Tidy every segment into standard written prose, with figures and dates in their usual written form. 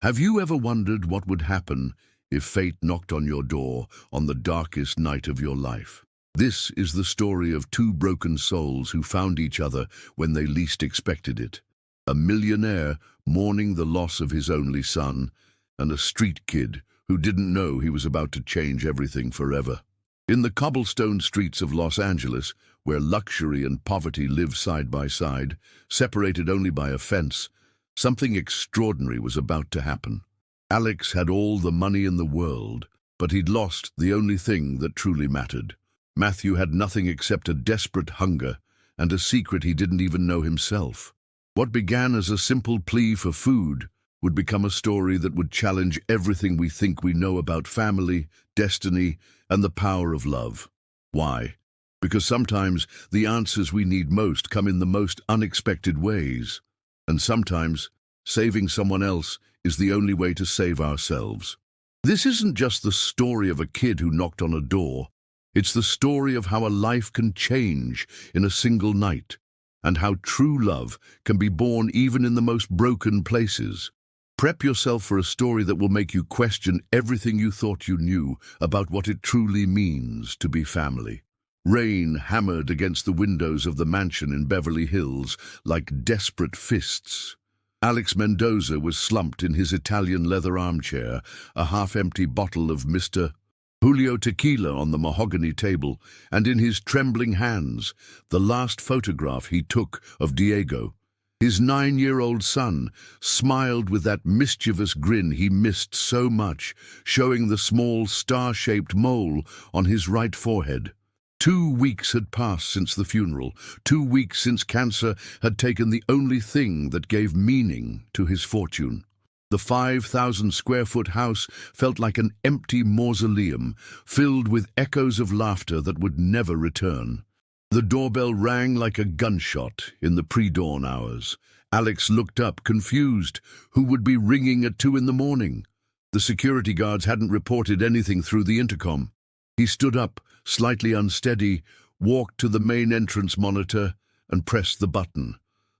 Have you ever wondered what would happen if fate knocked on your door on the darkest night of your life? This is the story of two broken souls who found each other when they least expected it. A millionaire mourning the loss of his only son, and a street kid who didn't know he was about to change everything forever. In the cobblestone streets of Los Angeles, where luxury and poverty live side by side, separated only by a fence, something extraordinary was about to happen. Alex had all the money in the world, but he'd lost the only thing that truly mattered. Matthew had nothing except a desperate hunger and a secret he didn't even know himself. What began as a simple plea for food would become a story that would challenge everything we think we know about family, destiny, and the power of love. Why? Because sometimes the answers we need most come in the most unexpected ways. And sometimes saving someone else is the only way to save ourselves. This isn't just the story of a kid who knocked on a door. It's the story of how a life can change in a single night, and how true love can be born even in the most broken places. Prep yourself for a story that will make you question everything you thought you knew about what it truly means to be family. Rain hammered against the windows of the mansion in Beverly Hills like desperate fists. Alex Mendoza was slumped in his Italian leather armchair, a half-empty bottle of Mr. Julio tequila on the mahogany table, and in his trembling hands, the last photograph he took of Diego. His 9-year-old son smiled with that mischievous grin he missed so much, showing the small star-shaped mole on his right forehead. 2 weeks had passed since the funeral, 2 weeks since cancer had taken the only thing that gave meaning to his fortune. The 5,000-square-foot house felt like an empty mausoleum, filled with echoes of laughter that would never return. The doorbell rang like a gunshot in the pre-dawn hours. Alex looked up, confused. Who would be ringing at 2 in the morning? The security guards hadn't reported anything through the intercom. He stood up, slightly unsteady, walked to the main entrance monitor, and pressed the button.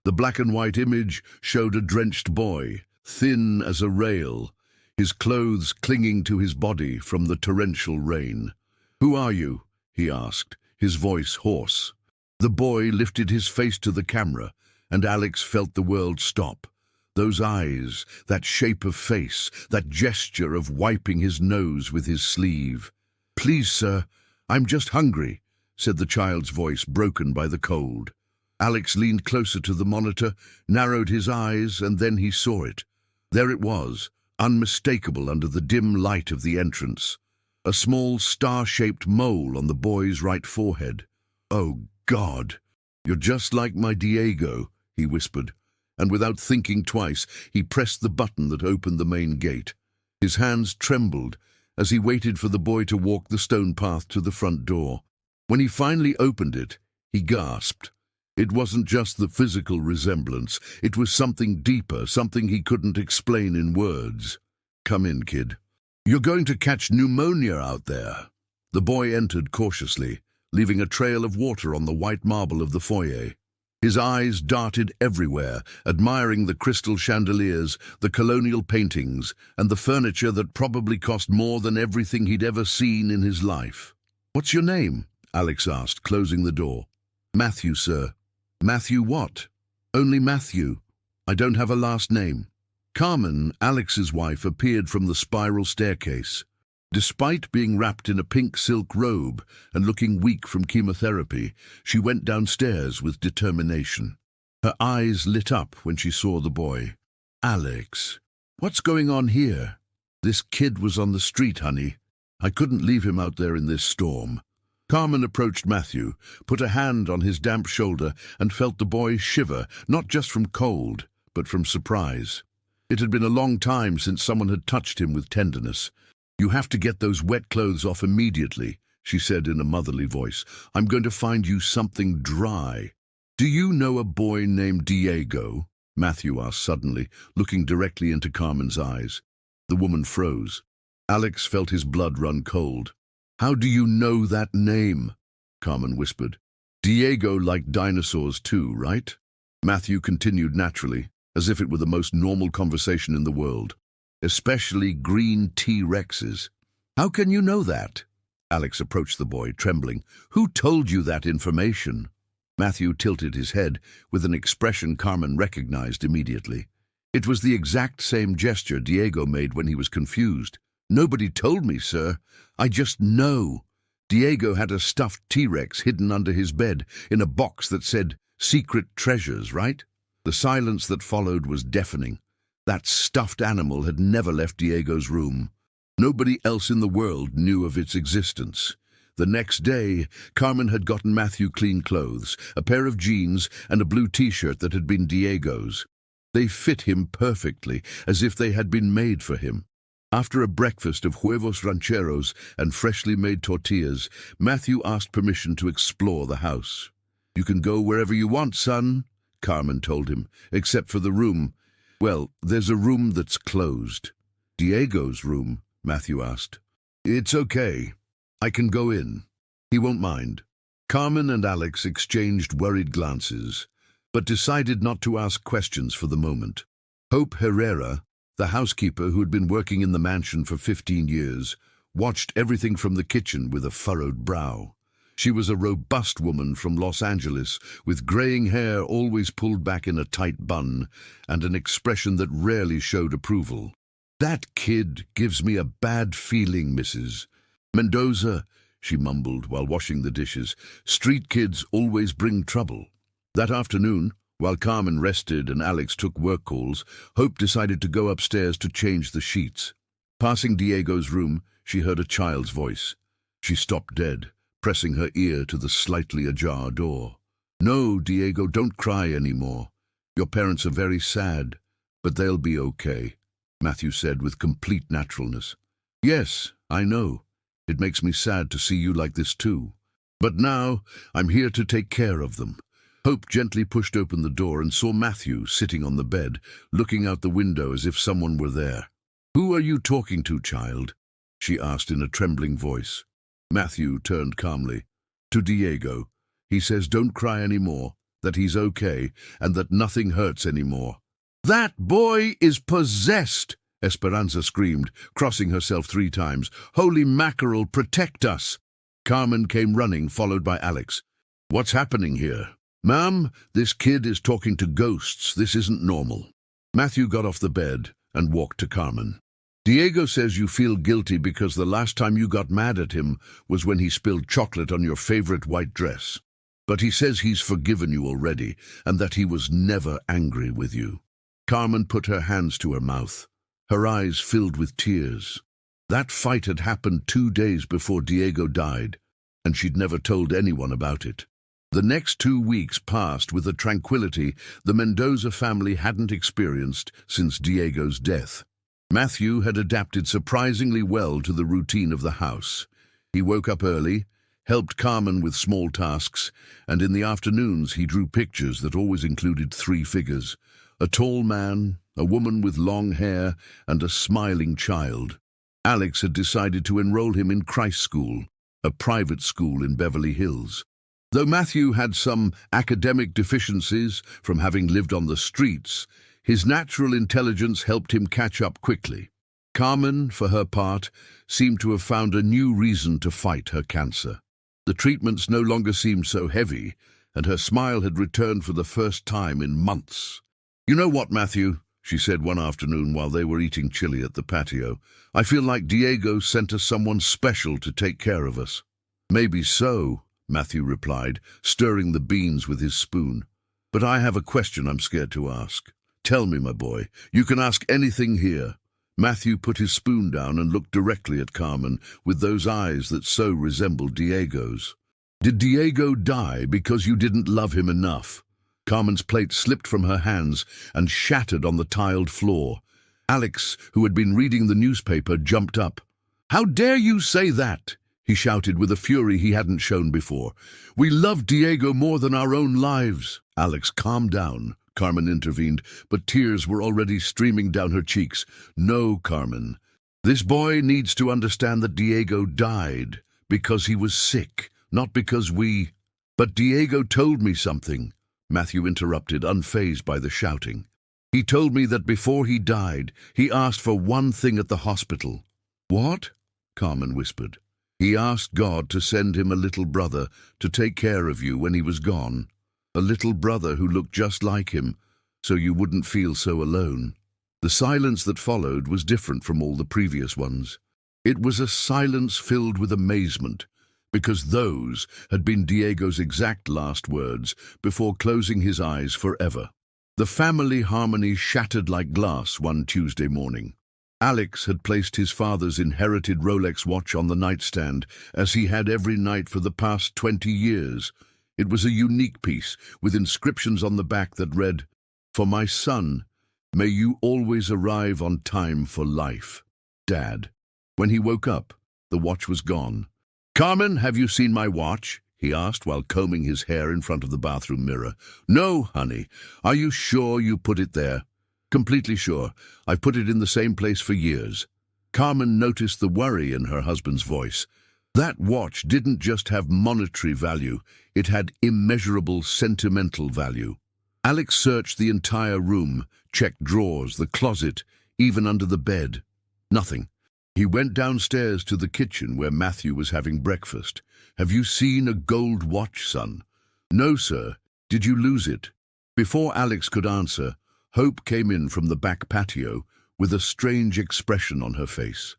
The black-and-white image showed a drenched boy, thin as a rail, his clothes clinging to his body from the torrential rain. "Who are you?" he asked, his voice hoarse. The boy lifted his face to the camera, and Alex felt the world stop. Those eyes, that shape of face, that gesture of wiping his nose with his sleeve. "Please, sir, I'm just hungry," said the child's voice, broken by the cold. Alex leaned closer to the monitor, narrowed his eyes, and then he saw it. There it was, unmistakable under the dim light of the entrance. A small star-shaped mole on the boy's right forehead. "Oh, God, you're just like my Diego," he whispered, and without thinking twice, he pressed the button that opened the main gate. His hands trembled as he waited for the boy to walk the stone path to the front door. When he finally opened it, he gasped. It wasn't just the physical resemblance, it was something deeper, something he couldn't explain in words. "Come in, kid. You're going to catch pneumonia out there." The boy entered cautiously, leaving a trail of water on the white marble of the foyer. His eyes darted everywhere, admiring the crystal chandeliers, the colonial paintings, and the furniture that probably cost more than everything he'd ever seen in his life. "What's your name?" Alex asked, closing the door. "Matthew, sir." "Matthew what?" "Only Matthew. I don't have a last name." Carmen, Alex's wife, appeared from the spiral staircase. Despite being wrapped in a pink silk robe and looking weak from chemotherapy, she went downstairs with determination. Her eyes lit up when she saw the boy. "Alex, what's going on here?" "This kid was on the street, honey. I couldn't leave him out there in this storm." Carmen approached Matthew, put a hand on his damp shoulder, and felt the boy shiver, not just from cold, but from surprise. It had been a long time since someone had touched him with tenderness. "You have to get those wet clothes off immediately," she said in a motherly voice. "I'm going to find you something dry." "Do you know a boy named Diego?" Matthew asked suddenly, looking directly into Carmen's eyes. The woman froze. Alex felt his blood run cold. "How do you know that name?" Carmen whispered. "Diego liked dinosaurs too, right?" Matthew continued naturally, as if it were the most normal conversation in the world. especially green T-Rexes. How can you know that? Alex approached the boy, trembling. Who told you that information? Matthew tilted his head with an expression Carmen recognized immediately. It was the exact same gesture Diego made when he was confused. Nobody told me, sir. I just know. Diego had a stuffed T-Rex hidden under his bed in a box that said, "Secret treasures," right? The silence that followed was deafening. That stuffed animal had never left Diego's room. Nobody else in the world knew of its existence. The next day, Carmen had gotten Matthew clean clothes, a pair of jeans and a blue T-shirt that had been Diego's. They fit him perfectly, as if they had been made for him. After a breakfast of huevos rancheros and freshly made tortillas, Matthew asked permission to explore the house. "You can go wherever you want, son," Carmen told him, "except for the room. Well, there's a room that's closed." "Diego's room?" Matthew asked. "It's okay. I can go in. He won't mind." Carmen and Alex exchanged worried glances, but decided not to ask questions for the moment. Hope Herrera, the housekeeper who had been working in the mansion for 15 years, watched everything from the kitchen with a furrowed brow. She was a robust woman from Los Angeles, with graying hair always pulled back in a tight bun, and an expression that rarely showed approval. "That kid gives me a bad feeling, Mrs. Mendoza," she mumbled while washing the dishes. "Street kids always bring trouble." That afternoon, while Carmen rested and Alex took work calls, Hope decided to go upstairs to change the sheets. Passing Diego's room, she heard a child's voice. She stopped dead, pressing her ear to the slightly ajar door. "No, Diego, don't cry anymore. Your parents are very sad, but they'll be okay," Matthew said with complete naturalness. "Yes, I know. It makes me sad to see you like this too. But now I'm here to take care of them." Hope gently pushed open the door and saw Matthew sitting on the bed, looking out the window as if someone were there. "Who are you talking to, child?" she asked in a trembling voice. Matthew turned calmly. "To Diego. He says don't cry anymore, that he's okay, and that nothing hurts anymore." "That boy is possessed!" Esperanza screamed, crossing herself 3 times. "Holy mackerel, protect us!" Carmen came running, followed by Alex. "What's happening here?" "Ma'am, this kid is talking to ghosts. This isn't normal." Matthew got off the bed and walked to Carmen. "Diego says you feel guilty because the last time you got mad at him was when he spilled chocolate on your favorite white dress. But he says he's forgiven you already and that he was never angry with you." Carmen put her hands to her mouth. Her eyes filled with tears. That fight had happened 2 days before Diego died, and she'd never told anyone about it. The next 2 weeks passed with a tranquility the Mendoza family hadn't experienced since Diego's death. Matthew had adapted surprisingly well to the routine of the house. He woke up early, helped Carmen with small tasks, and in the afternoons he drew pictures that always included 3 figures: a tall man, a woman with long hair, and a smiling child. Alex had decided to enroll him in Christ School, a private school in Beverly Hills. Though Matthew had some academic deficiencies from having lived on the streets, his natural intelligence helped him catch up quickly. Carmen, for her part, seemed to have found a new reason to fight her cancer. The treatments no longer seemed so heavy, and her smile had returned for the first time in months. "You know what, Matthew?" she said one afternoon while they were eating chili at the patio. "I feel like Diego sent us someone special to take care of us." "Maybe so," Matthew replied, stirring the beans with his spoon. "But I have a question I'm scared to ask." "Tell me, my boy. You can ask anything here." Matthew put his spoon down and looked directly at Carmen with those eyes that so resembled Diego's. "Did Diego die because you didn't love him enough?" Carmen's plate slipped from her hands and shattered on the tiled floor. Alex, who had been reading the newspaper, jumped up. "How dare you say that?" he shouted with a fury he hadn't shown before. "We love Diego more than our own lives." "Alex, calm down," Carmen intervened, but tears were already streaming down her cheeks. "No, Carmen. This boy needs to understand that Diego died because he was sick, not because we—" "But Diego told me something," Matthew interrupted, unfazed by the shouting. He told me that before he died, he asked for one thing at the hospital. What? Carmen whispered. He asked God to send him a little brother to take care of you when he was gone. A little brother who looked just like him, so you wouldn't feel so alone. The silence that followed was different from all the previous ones. It was a silence filled with amazement, because those had been Diego's exact last words before closing his eyes forever. The family harmony shattered like glass one Tuesday morning. Alex had placed his father's inherited Rolex watch on the nightstand, as he had every night for the past 20 years. It was a unique piece, with inscriptions on the back that read, "For my son, may you always arrive on time for life. Dad." When he woke up, the watch was gone. "Carmen, have you seen my watch?" he asked while combing his hair in front of the bathroom mirror. "No, honey. Are you sure you put it there?" "Completely sure. I've put it in the same place for years." Carmen noticed the worry in her husband's voice. That watch didn't just have monetary value, it had immeasurable sentimental value. Alex searched the entire room, checked drawers, the closet, even under the bed. Nothing. He went downstairs to the kitchen where Matthew was having breakfast. "Have you seen a gold watch, son?" "No, sir. Did you lose it?" Before Alex could answer, Hope came in from the back patio with a strange expression on her face.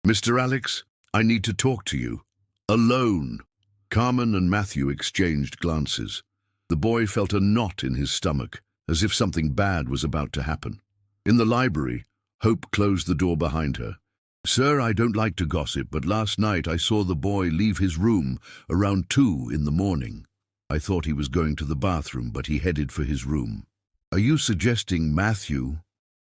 "Mr. Alex, I need to talk to you. Alone." Carmen and Matthew exchanged glances. The boy felt a knot in his stomach, as if something bad was about to happen. In the library, Hope closed the door behind her. "Sir, I don't like to gossip, but last night I saw the boy leave his room around 2 in the morning. I thought he was going to the bathroom, but he headed for his room." "Are you suggesting Matthew?"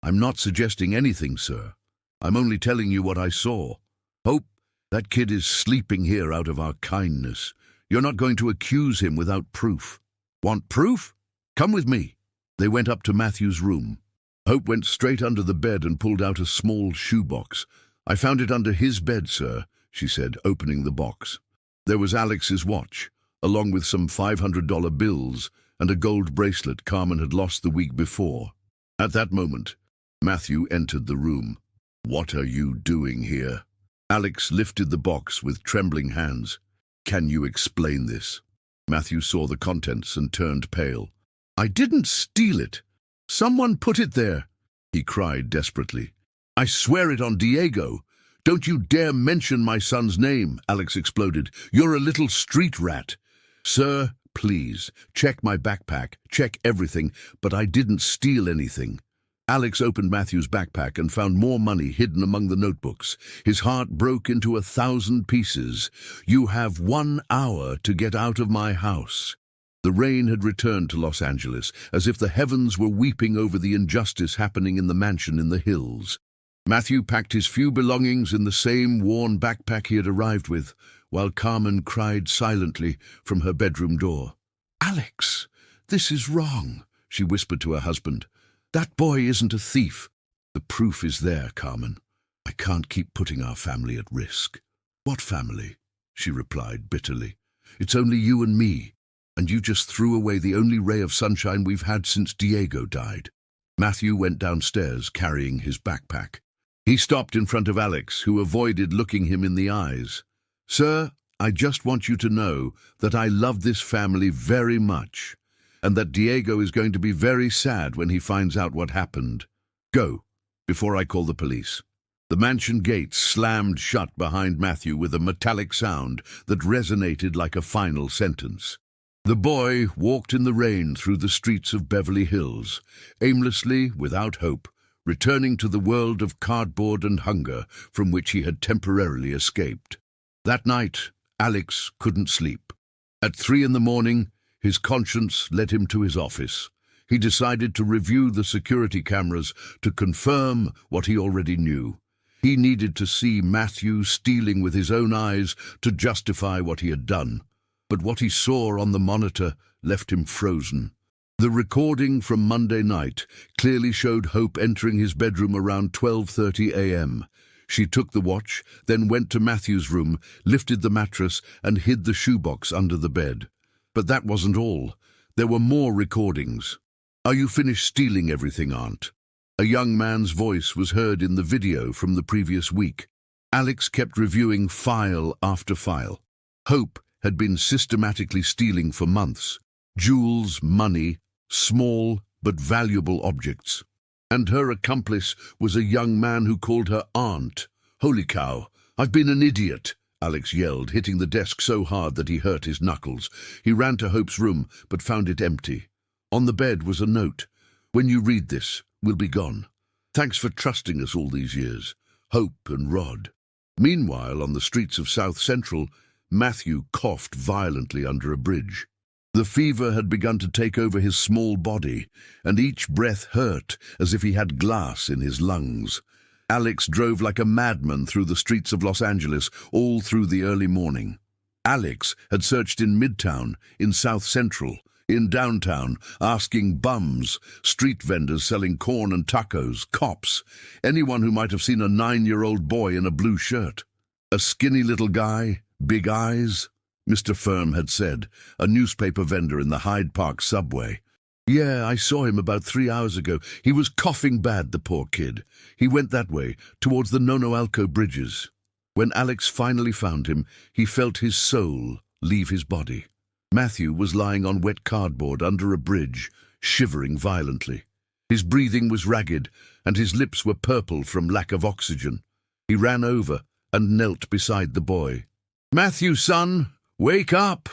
"I'm not suggesting anything, sir. I'm only telling you what I saw. Hope, that kid is sleeping here out of our kindness. You're not going to accuse him without proof." "Want proof? Come with me." They went up to Matthew's room. Hope went straight under the bed and pulled out a small shoebox. "I found it under his bed, sir," she said, opening the box. There was Alex's watch, along with some $500 bills and a gold bracelet Carmen had lost the week before. At that moment, Matthew entered the room. "What are you doing here?" Alex lifted the box with trembling hands. "Can you explain this?" Matthew saw the contents and turned pale. "I didn't steal it. Someone put it there," he cried desperately. "I swear it on Diego." "Don't you dare mention my son's name," Alex exploded. "You're a little street rat." "Sir, please, check my backpack, check everything, but I didn't steal anything." Alex opened Matthew's backpack and found more money hidden among the notebooks. His heart broke into 1,000 pieces. "You have 1 hour to get out of my house." The rain had returned to Los Angeles, as if the heavens were weeping over the injustice happening in the mansion in the hills. Matthew packed his few belongings in the same worn backpack he had arrived with, while Carmen cried silently from her bedroom door. "Alex, this is wrong," she whispered to her husband. "That boy isn't a thief." "The proof is there, Carmen. I can't keep putting our family at risk." "What family?" she replied bitterly. "It's only you and me, and you just threw away the only ray of sunshine we've had since Diego died." Matthew went downstairs carrying his backpack. He stopped in front of Alex, who avoided looking him in the eyes. "Sir, I just want you to know that I love this family very much, and that Diego is going to be very sad when he finds out what happened. Go, before I call the police." The mansion gate slammed shut behind Matthew with a metallic sound that resonated like a final sentence. The boy walked in the rain through the streets of Beverly Hills, aimlessly, without hope, returning to the world of cardboard and hunger from which he had temporarily escaped. That night, Alex couldn't sleep. At 3 in the morning, his conscience led him to his office. He decided to review the security cameras to confirm what he already knew. He needed to see Matthew stealing with his own eyes to justify what he had done. But what he saw on the monitor left him frozen. The recording from Monday night clearly showed Hope entering his bedroom around 12:30 a.m. She took the watch, then went to Matthew's room, lifted the mattress, and hid the shoebox under the bed. But that wasn't all. There were more recordings. Are you finished stealing everything, Aunt? A young man's voice was heard in the video from the previous week. Alex kept reviewing file after file. Hope had been systematically stealing for months. Jewels, money, small but valuable objects. And her accomplice was a young man who called her Aunt. Holy cow, I've been an idiot, Alex yelled, hitting the desk so hard that he hurt his knuckles. He ran to Hope's room, but found it empty. On the bed was a note. When you read this, we'll be gone. Thanks for trusting us all these years. Hope and Rod. Meanwhile, on the streets of South Central, Matthew coughed violently under a bridge. The fever had begun to take over his small body, and each breath hurt as if he had glass in his lungs. Alex drove like a madman through the streets of Los Angeles all through the early morning. Alex had searched in Midtown, in South Central, in downtown, asking bums, street vendors selling corn and tacos, cops, anyone who might have seen a 9-year-old boy in a blue shirt. A skinny little guy, big eyes, Mr. Firm had said, a newspaper vendor in the Hyde Park subway. Yeah, I saw him about 3 hours ago. He was coughing bad, the poor kid. He went that way, towards the Nonoalco bridges. When Alex finally found him, he felt his soul leave his body. Matthew was lying on wet cardboard under a bridge, shivering violently. His breathing was ragged, and his lips were purple from lack of oxygen. He ran over and knelt beside the boy. "Matthew, son, wake up!"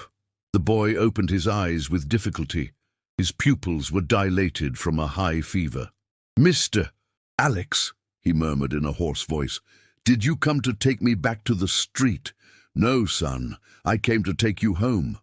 The boy opened his eyes with difficulty. His pupils were dilated from a high fever. "Mr. Alex," he murmured in a hoarse voice, "did you come to take me back to the street?" "No, son, I came to take you home."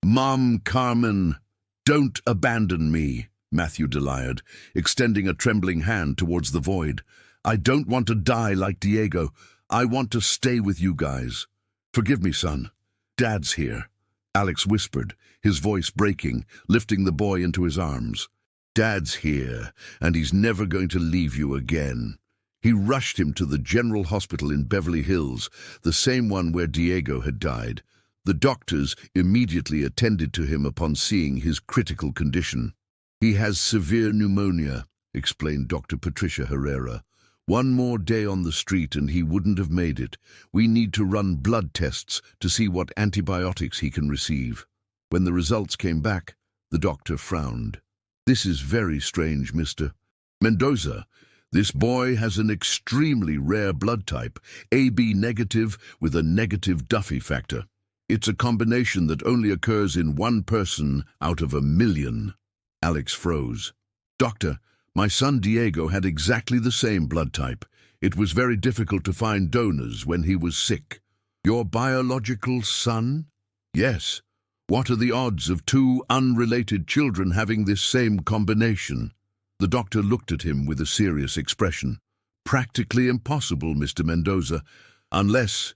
"Mom, Carmen, don't abandon me," Matthew delired, extending a trembling hand towards the void. "I don't want to die like Diego. I want to stay with you guys. Forgive me, son. Dad's here." Alex whispered, his voice breaking, lifting the boy into his arms. "Dad's here, and he's never going to leave you again." He rushed him to the General Hospital in Beverly Hills, the same one where Diego had died. The doctors immediately attended to him upon seeing his critical condition. "He has severe pneumonia," explained Dr. Patricia Herrera. "One more day on the street and he wouldn't have made it. We need to run blood tests to see what antibiotics he can receive." When the results came back, the doctor frowned. "This is very strange, Mr. Mendoza. This boy has an extremely rare blood type, AB negative with a negative Duffy factor. It's a combination that only occurs in one person out of 1,000,000. Alex froze. "Doctor, my son Diego had exactly the same blood type. It was very difficult to find donors when he was sick." "Your biological son?" "Yes. What are the odds of 2 unrelated children having this same combination?" The doctor looked at him with a serious expression. "Practically impossible, Mr. Mendoza, unless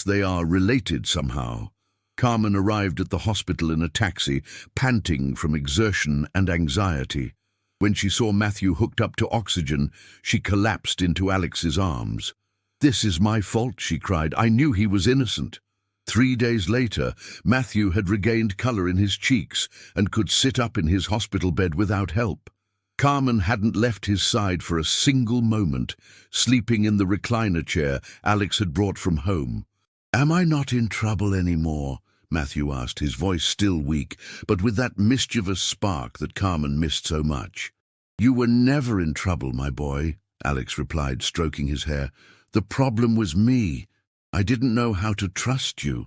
they are related somehow." Carmen arrived at the hospital in a taxi, panting from exertion and anxiety. When she saw Matthew hooked up to oxygen, she collapsed into Alex's arms. "This is my fault," she cried. "I knew he was innocent." 3 days later, Matthew had regained color in his cheeks and could sit up in his hospital bed without help. Carmen hadn't left his side for a single moment, sleeping in the recliner chair Alex had brought from home. "Am I not in trouble anymore?" Matthew asked, his voice still weak, but with that mischievous spark that Carmen missed so much. "You were never in trouble, my boy," Alex replied, stroking his hair. "The problem was me. I didn't know how to trust you."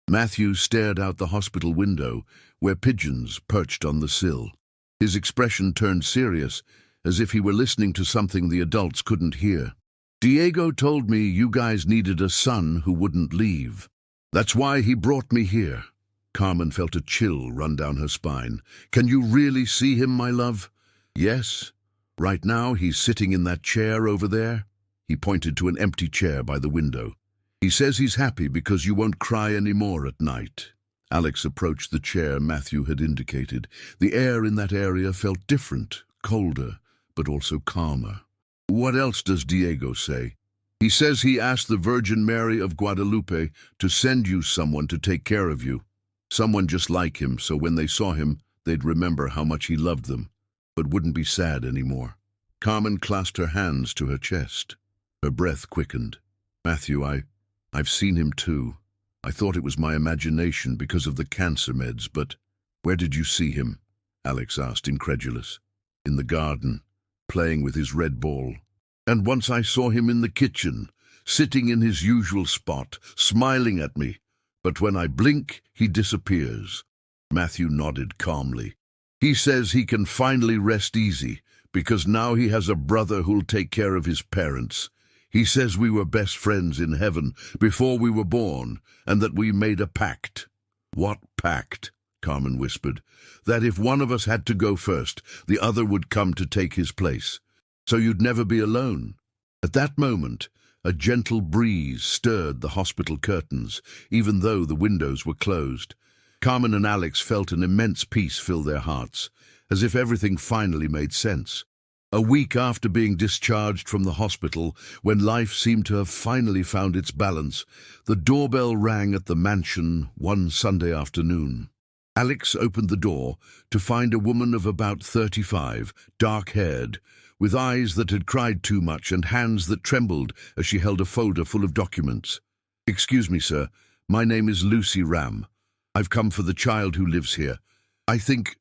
Matthew stared out the hospital window, where pigeons perched on the sill. His expression turned serious, as if he were listening to something the adults couldn't hear. "Diego told me you guys needed a son who wouldn't leave. That's why he brought me here." Carmen felt a chill run down her spine. "Can you really see him, my love?" "Yes. Right now he's sitting in that chair over there." He pointed to an empty chair by the window. "He says he's happy because you won't cry anymore at night." Alex approached the chair Matthew had indicated. The air in that area felt different, colder, but also calmer. "What else does Diego say?" "He says he asked the Virgin Mary of Guadalupe to send you someone to take care of you. Someone just like him, so when they saw him, they'd remember how much he loved them." but wouldn't be sad anymore. Carmen clasped her hands to her chest. Her breath quickened. Matthew, I've seen him too. I thought it was my imagination because of the cancer meds, but where did you see him? Alex asked, incredulous. In the garden, playing with his red ball. And once I saw him in the kitchen, sitting in his usual spot, smiling at me. But when I blink, he disappears. Matthew nodded calmly. He says he can finally rest easy, because now he has a brother who'll take care of his parents. He says we were best friends in heaven before we were born, and that we made a pact. What pact? Carmen whispered. That if one of us had to go first, the other would come to take his place. So you'd never be alone. At that moment, a gentle breeze stirred the hospital curtains, even though the windows were closed. Carmen and Alex felt an immense peace fill their hearts, as if everything finally made sense. A week after being discharged from the hospital, when life seemed to have finally found its balance, the doorbell rang at the mansion one Sunday afternoon. Alex opened the door to find a woman of about 35, dark-haired, with eyes that had cried too much and hands that trembled as she held a folder full of documents. "Excuse me, sir. My name is Lucy Ram. I've come for the child who lives here. I think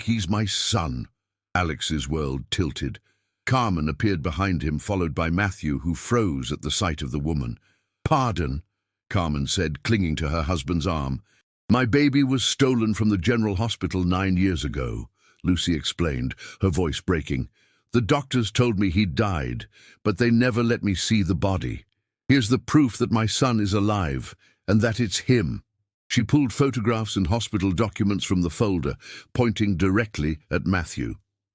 he's my son." Alex's world tilted. Carmen appeared behind him, followed by Matthew, who froze at the sight of the woman. "Pardon," Carmen said, clinging to her husband's arm. "My baby was stolen from the General Hospital 9 years ago," Lucy explained, her voice breaking. "The doctors told me he'd died, but they never let me see the body. Here's the proof that my son is alive, and that it's him." She pulled photographs and hospital documents from the folder, pointing directly at Matthew.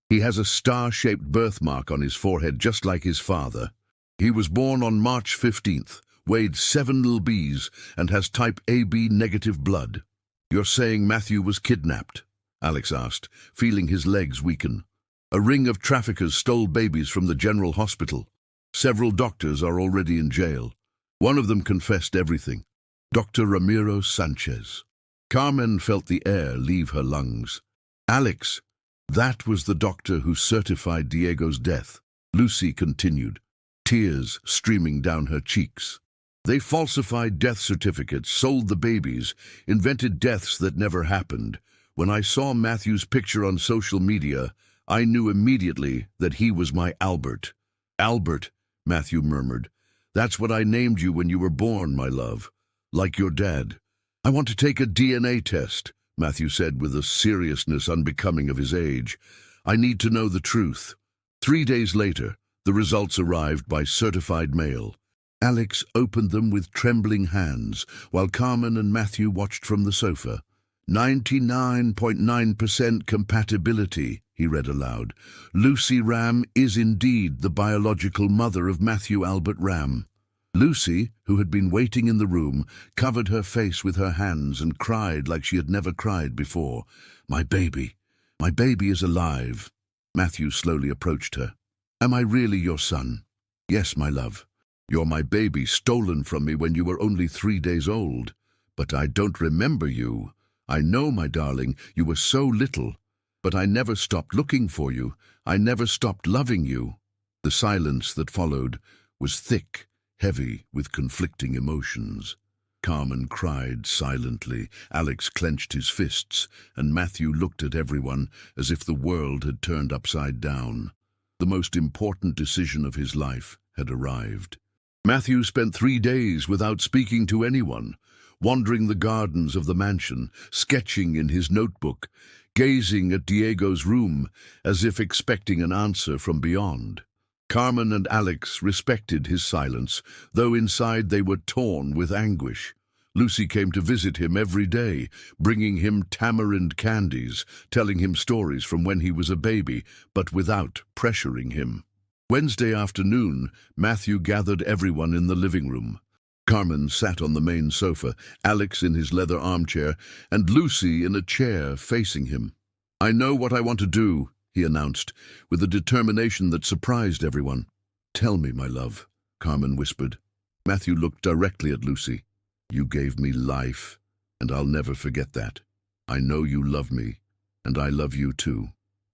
"He has a star-shaped birthmark on his forehead, just like his father. He was born on March 15th, weighed 7 lbs, and has type AB negative blood." "You're saying Matthew was kidnapped?" Alex asked, feeling his legs weaken. "A ring of traffickers stole babies from the General Hospital. Several doctors are already in jail. One of them confessed everything. Dr. Ramiro Sanchez." Carmen felt the air leave her lungs. "Alex, that was the doctor who certified Diego's death," Lucy continued, tears streaming down her cheeks. "They falsified death certificates, sold the babies, invented deaths that never happened. When I saw Matthew's picture on social media, I knew immediately that he was my Albert." "Albert," Matthew murmured. "That's what I named you when you were born, my love. Like your dad." "I want to take a DNA test," Matthew said with a seriousness unbecoming of his age. "I need to know the truth." 3 days later, the results arrived by certified mail. Alex opened them with trembling hands, while Carmen and Matthew watched from the sofa. 99.9% compatibility, he read aloud. "Lucy Ram is indeed the biological mother of Matthew Albert Ram." Lucy, who had been waiting in the room, covered her face with her hands and cried like she had never cried before. My baby is alive." Matthew slowly approached her. "Am I really your son?" "Yes, my love. You're my baby, stolen from me when you were only 3 days old. But I don't remember you. I know, my darling, you were so little. But I never stopped looking for you. I never stopped loving you." The silence that followed was thick, heavy with conflicting emotions. Carmen cried silently, Alex clenched his fists, and Matthew looked at everyone as if the world had turned upside down. The most important decision of his life had arrived. Matthew spent 3 days without speaking to anyone, wandering the gardens of the mansion, sketching in his notebook, gazing at Diego's room as if expecting an answer from beyond. Carmen and Alex respected his silence, though inside they were torn with anguish. Lucy came to visit him every day, bringing him tamarind candies, telling him stories from when he was a baby, but without pressuring him. Wednesday afternoon, Matthew gathered everyone in the living room. Carmen sat on the main sofa, Alex in his leather armchair, and Lucy in a chair facing him. "I know what I want to do," he announced, with a determination that surprised everyone. "Tell me, my love," Carmen whispered. Matthew looked directly at Lucy. "You gave me life, and I'll never forget that. I know you love me, and I love you too."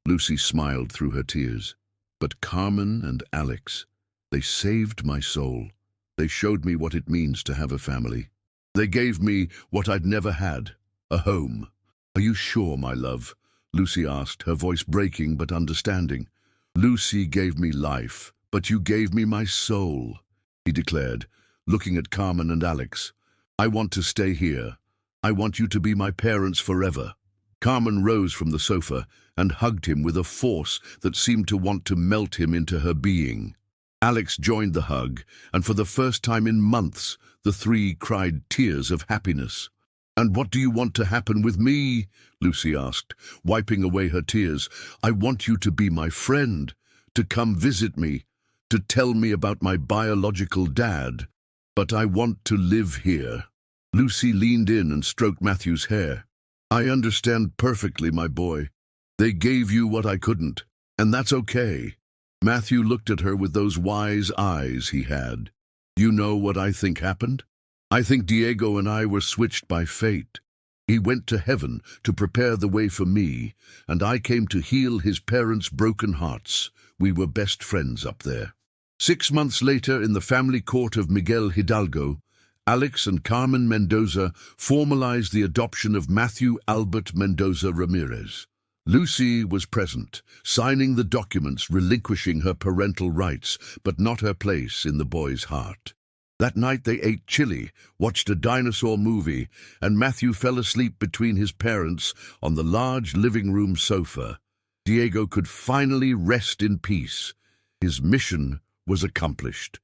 Lucy smiled through her tears. But Carmen and Alex, they saved my soul. They showed me what it means to have a family. They gave me what I'd never had, a home. Are you sure, my love? Lucy asked, her voice breaking but understanding. Lucy gave me life, but you gave me my soul, he declared, looking at Carmen and Alex. I want to stay here. I want you to be my parents forever. Carmen rose from the sofa and hugged him with a force that seemed to want to melt him into her being. Alex joined the hug, and for the first time in months, the three cried tears of happiness. And what do you want to happen with me? Lucy asked, wiping away her tears. I want you to be my friend, to come visit me, to tell me about my biological dad. But I want to live here. Lucy leaned in and stroked Matthew's hair. I understand perfectly, my boy. They gave you what I couldn't, and that's okay. Matthew looked at her with those wise eyes he had. You know what I think happened? I think Diego and I were switched by fate. He went to heaven to prepare the way for me, and I came to heal his parents' broken hearts. We were best friends up there. 6 months later, in the family court of Miguel Hidalgo, Alex and Carmen Mendoza formalized the adoption of Matthew Albert Mendoza Ramirez. Lucy was present, signing the documents relinquishing her parental rights, but not her place in the boy's heart. That night they ate chili, watched a dinosaur movie, and Matthew fell asleep between his parents on the large living room sofa. Diego could finally rest in peace. His mission was accomplished.